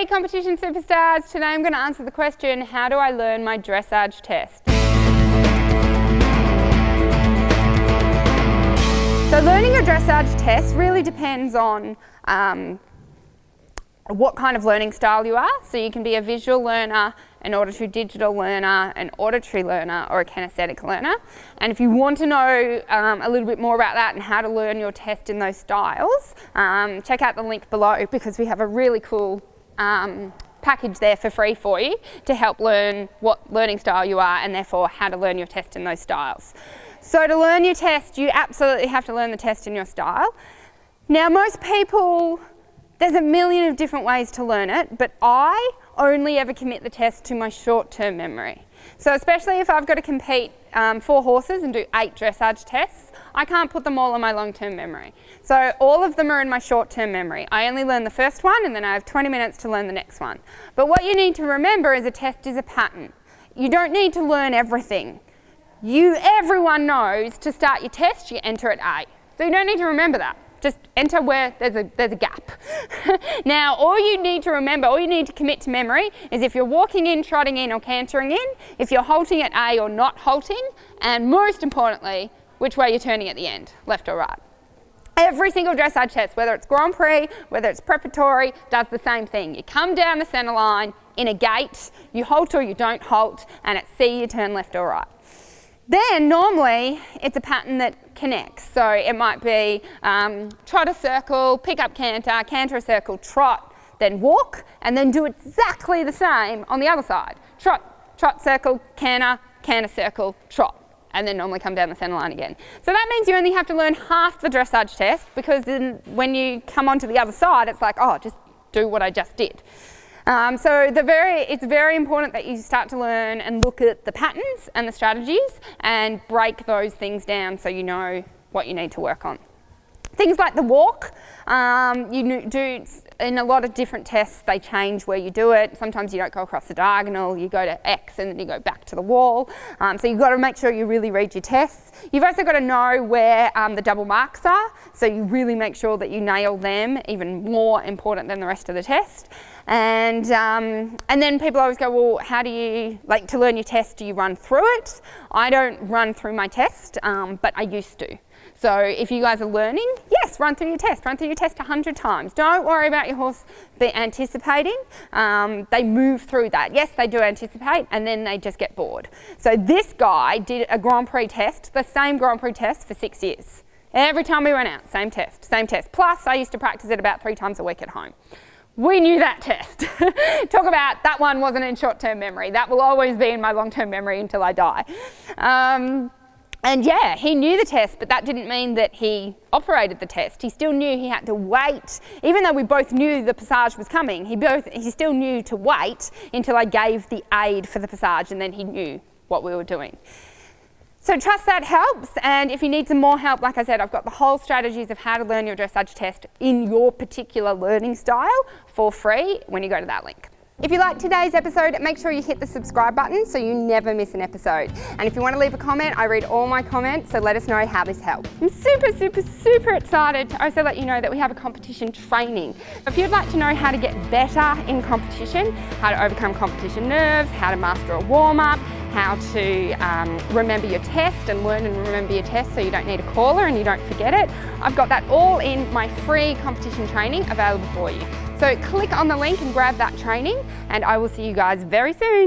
competition superstars. Today I'm going to answer the question, how do I learn my dressage test? So learning your dressage test really depends on what kind of learning style you are. So you can be a visual learner, an auditory digital learner, an auditory learner, or a kinesthetic learner. And if you want to know a little bit more about that and how to learn your test in those styles, check out the link below, because we have a really cool package there for free for you to help learn what learning style you are and therefore how to learn your test in those styles. So to learn your test, you absolutely have to learn the test in your style. Now most people, there's a million of different ways to learn it, but I only ever commit the test to my short-term memory. So especially if I've got to compete 4 horses and do 8 dressage tests, I can't put them all in my long-term memory. So all of them are in my short-term memory. I only learn the first one and then I have 20 minutes to learn the next one. But what you need to remember is a test is a pattern. You don't need to learn everything. Everyone knows to start your test, you enter at A. So you don't need to remember that. Just enter where there's a gap. Now, all you need to remember, all you need to commit to memory is if you're walking in, trotting in, or cantering in, if you're halting at A or not halting, and most importantly, which way you're turning at the end, left or right. Every single dressage test, whether it's Grand Prix, whether it's preparatory, does the same thing. You come down the centre line in a gate, you halt or you don't halt, and at C you turn left or right. Then normally it's a pattern that connects. So it might be trot a circle, pick up canter, canter a circle, trot, then walk, and then do exactly the same on the other side. Trot, trot circle, canter, canter circle, trot, and then normally come down the centre line again. So that means you only have to learn half the dressage test, because then when you come onto the other side, it's like, oh, just do what I just did. So it's very important that you start to learn and look at the patterns and the strategies and break those things down so you know what you need to work on. Things like the walk, you do in a lot of different tests, they change where you do it. Sometimes you don't go across the diagonal, you go to X and then you go back to the wall. So you've got to make sure you really read your tests. You've also got to know where the double marks are, so you really make sure that you nail them, even more important than the rest of the test. And then people always go, well, how do you, like, to learn your test, do you run through it? I don't run through my test, but I used to. So if you guys are learning, yes, run through your test 100 times. Don't worry about your horse anticipating. They move through that. Yes, they do anticipate, and then they just get bored. So this guy did a Grand Prix test, the same Grand Prix test for 6 years. Every time we went out, same test. Plus, I used to practice it about 3 times a week at home. We knew that test. Talk about, that one wasn't in short-term memory. That will always be in my long-term memory until I die. And yeah, he knew the test, but that didn't mean that he operated the test. He still knew he had to wait. Even though we both knew the passage was coming, he still knew to wait until I gave the aid for the passage, and then he knew what we were doing. So trust that helps, and if you need some more help, like I said, I've got the whole strategies of how to learn your dressage test in your particular learning style for free when you go to that link. If you liked today's episode, make sure you hit the subscribe button so you never miss an episode. And if you want to leave a comment, I read all my comments, so let us know how this helped. I'm super excited to also let you know that we have a competition training. If you'd like to know how to get better in competition, how to overcome competition nerves, how to master a warm-up, how to remember your test and learn and remember your test so you don't need a caller and you don't forget it, I've got that all in my free competition training available for you. So click on the link and grab that training, and I will see you guys very soon.